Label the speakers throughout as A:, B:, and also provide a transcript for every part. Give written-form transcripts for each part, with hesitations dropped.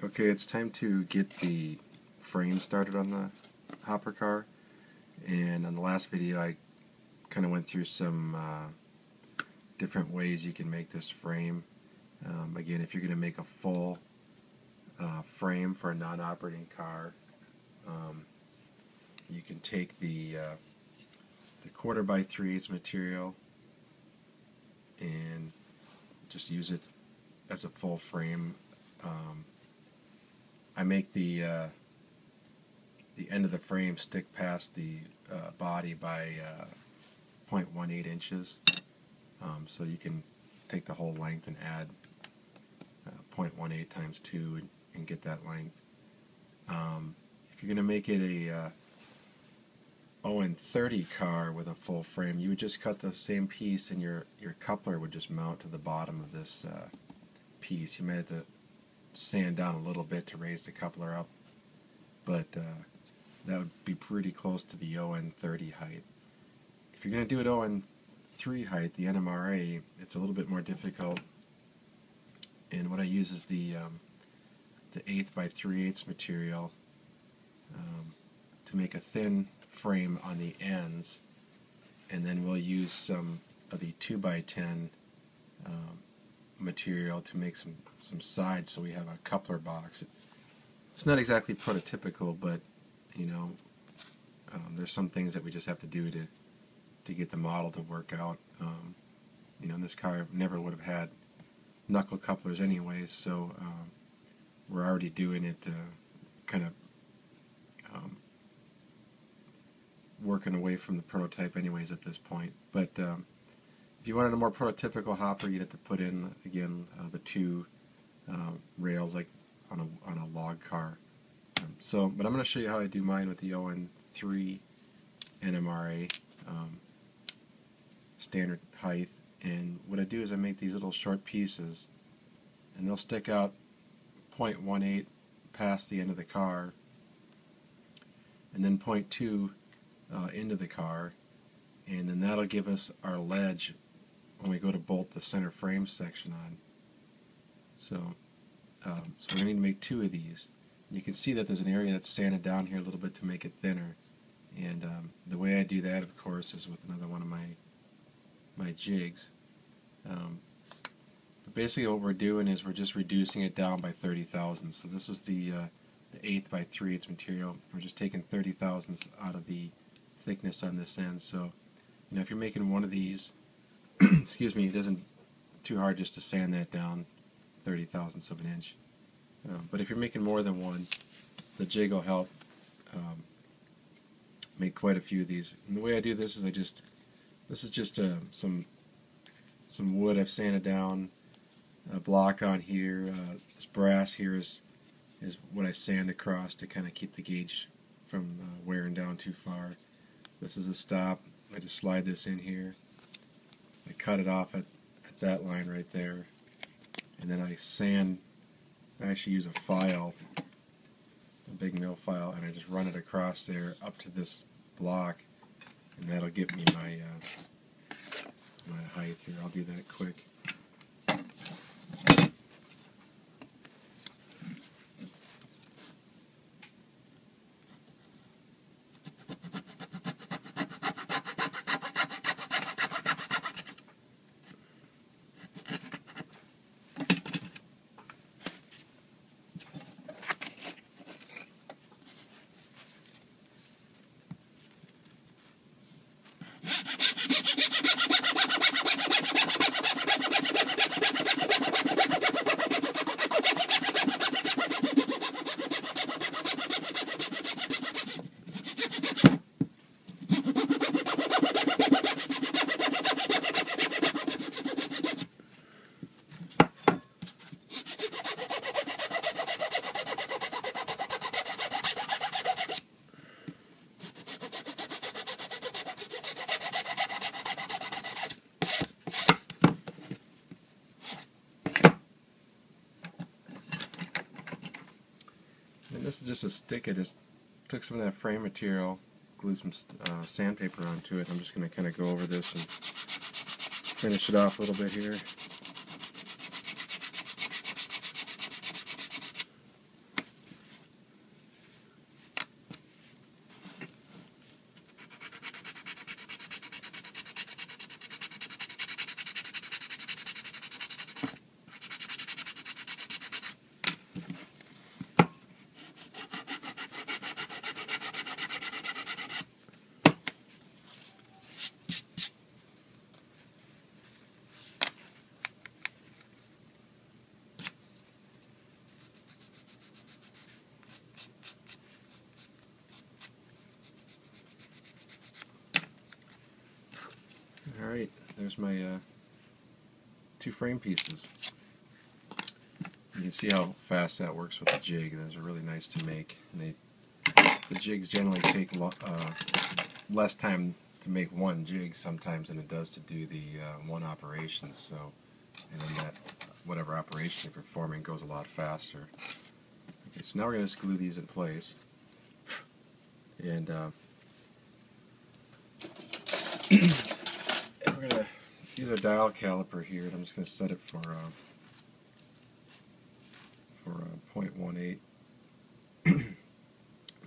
A: Okay, it's time to get the frame started on the hopper car, and on the last video I kind of went through some different ways you can make this frame. Again, if you're going to make a full frame for a non-operating car, you can take the 1/4 by 3/8 material and just use it as a full frame. I make the end of the frame stick past the body by 0.18 inches, so you can take the whole length and add 0.18 times 2 and get that length. If you're going to make it a ON30 car with a full frame, you would just cut the same piece and your coupler would just mount to the bottom of this piece. You might have to sand down a little bit to raise the coupler up, but that would be pretty close to the ON30 height. If you're going to do it ON3 height, the NMRA, it's a little bit more difficult, and what I use is the 1/8 by 3/8 material to make a thin frame on the ends, and then we'll use some of the 2 by 10 material to make some sides, so we have a coupler box. It's not exactly prototypical, but you know, there's some things that we just have to do to get the model to work out. You know, this car never would have had knuckle couplers anyways, so we're already doing it kind of working away from the prototype anyways at this point. But if you wanted a more prototypical hopper, you'd have to put in, again, the two rails like on a log car. But I'm going to show you how I do mine with the ON3 NMRA standard height. And what I do is I make these little short pieces, and they'll stick out 0.18 past the end of the car, and then 0.2 into the car, and then that'll give us our ledge when we go to bolt the center frame section on. So we're going to need to make 2 of these. You can see that there's an area that's sanded down here a little bit to make it thinner, and the way I do that, of course, is with another one of my jigs. But basically what we're doing is we're just reducing it down by 30 thousandths. So this is the 1/8 by 3/8 material. We're just taking 30 thousandths out of the thickness on this end. So, you know, if you're making one of these, excuse me, it isn't too hard just to sand that down 30 thousandths of an inch. But if you're making more than one, the jig will help make quite a few of these. And the way I do this is this is just some wood I've sanded down, a block on here. This brass here is what I sand across to kind of keep the gauge from wearing down too far. This is a stop. I just slide this in here. I cut it off at that line right there, and then I sand. I actually use a file, a big mill file, and I just run it across there up to this block, and that'll give me my height here. I'll do that quick. This is just a stick. I just took some of that frame material, glued some sandpaper onto it. I'm just going to kind of go over this and finish it off a little bit here. there's my two frame pieces. You can see how fast that works with the jig. Those are really nice to make. And the jigs generally take less time to make one jig sometimes than it does to do the one operation. So, and then that whatever operation you're performing goes a lot faster. Okay, so now we're going to just glue these in place, and we're going to use a dial caliper here. And I'm just going to set it for 0.18.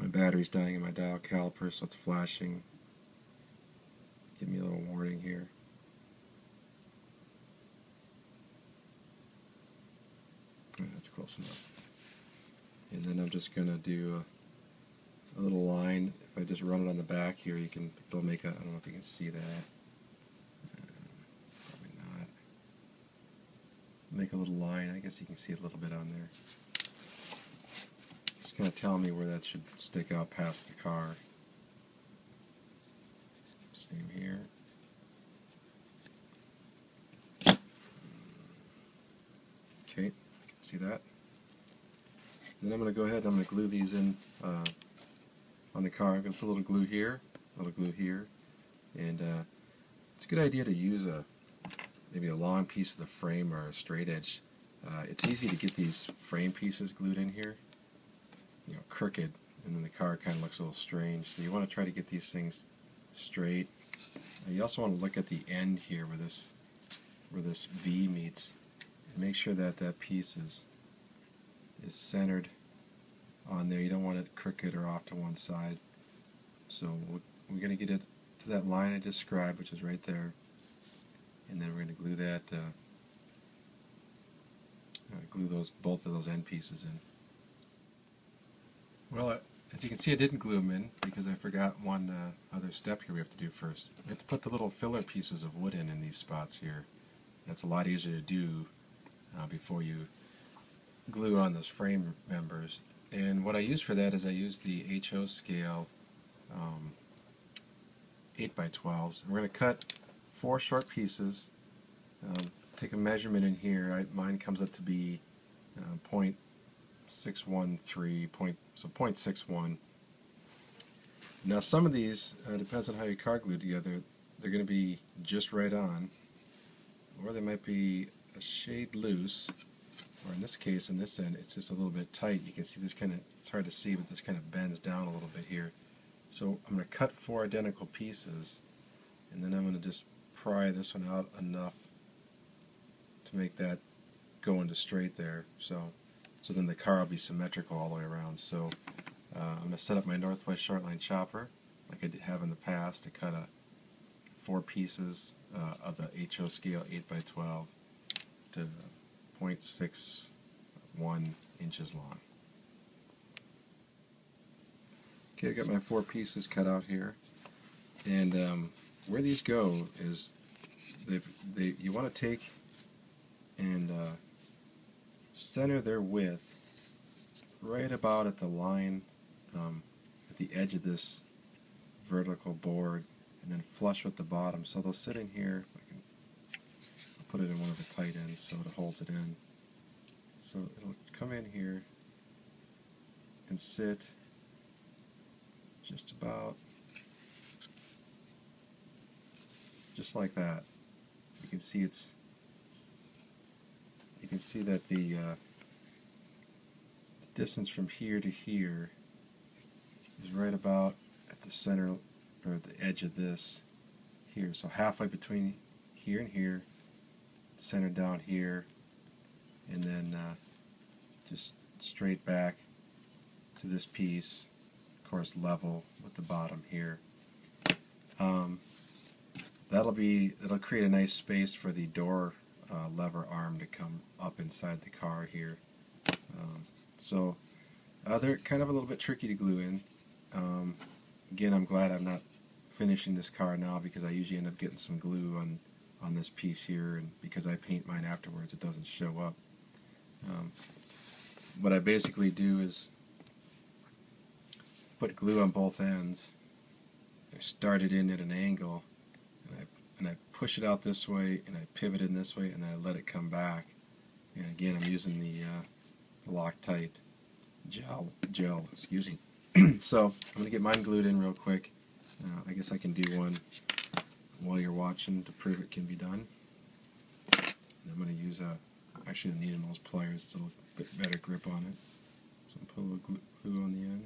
A: My battery's dying in my dial caliper, so it's flashing. Give me a little warning here. That's close enough. And then I'm just going to do a little line. If I just run it on the back here, it'll make a, I don't know if you can see that. Probably not. Make a little line. I guess you can see a little bit on there. It's kind of telling me where that should stick out past the car. Same here. Okay, see that? Then I'm going to go ahead and I'm going to glue these in on the car. I'm going to put a little glue here, and it's a good idea to use maybe a long piece of the frame or a straight edge. It's easy to get these frame pieces glued in here, crooked, and then the car kind of looks a little strange. So you want to try to get these things straight. You also want to look at the end here where this V meets, and make sure that that piece is centered on there. You don't want it crooked or off to one side. So we're going to get it to that line I described, which is right there, and then we're going to glue that, both of those end pieces in. Well, as you can see, I didn't glue them in because I forgot one other step here we have to do first. We have to put the little filler pieces of wood in these spots here. That's a lot easier to do before you glue on those frame members. And what I use for that is I use the HO scale 8x12s. And we're going to cut 4 short pieces. Take a measurement in here. Mine comes up to be 0.613, so 0.61. Now some of these, depends on how your car glued together, they're going to be just right on, or they might be a shade loose, or in this case, in this end, it's just a little bit tight. You can see this kind of, it's hard to see, but this kind of bends down a little bit here. So I'm going to cut 4 identical pieces, and then I'm going to just pry this one out enough to make that go into straight there. So then the car will be symmetrical all the way around. So I'm going to set up my Northwest Shortline chopper like I have in the past to cut 4 pieces of the HO scale 8x12 to 0.61 inches long. Okay, I got my 4 pieces cut out here, and where these go is you want to take and center their width right about at the line at the edge of this vertical board, and then flush with the bottom. So they'll sit in here. I'll put it in one of the tight ends so it holds it in. So it'll come in here and sit just about just like that. You can see that the distance from here to here is right about at the center, or at the edge of this here. So halfway between here and here, centered down here, and then just straight back to this piece, of course level with the bottom here. That'll create a nice space for the door lever arm to come up inside the car here. So they're kind of a little bit tricky to glue in. Again, I'm glad I'm not finishing this car now, because I usually end up getting some glue on this piece here, and because I paint mine afterwards, it doesn't show up. What I basically do is put glue on both ends. I start it in at an angle, and I push it out this way and I pivot in this way and then I let it come back. And again, I'm using the Loctite gel, excuse me. So I'm going to get mine glued in real quick. I guess I can do one while you're watching to prove it can be done. And I'm going to use actually the needle nose pliers, it's a little bit better grip on it. So I'm put a little glue on the end.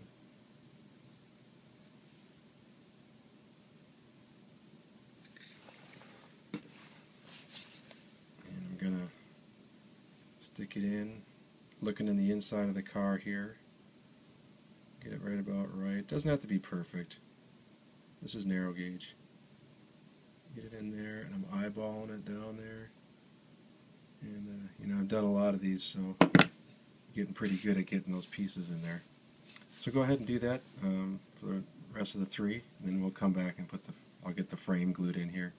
A: And I'm going to stick it in, looking in the inside of the car here. Get it right about right. It doesn't have to be perfect. This is narrow gauge. Get it in there, and I'm eyeballing it down there. And you know, I've done a lot of these, so I'm getting pretty good at getting those pieces in there. So go ahead and do that for the rest of the three, and then we'll come back and I'll get the frame glued in here.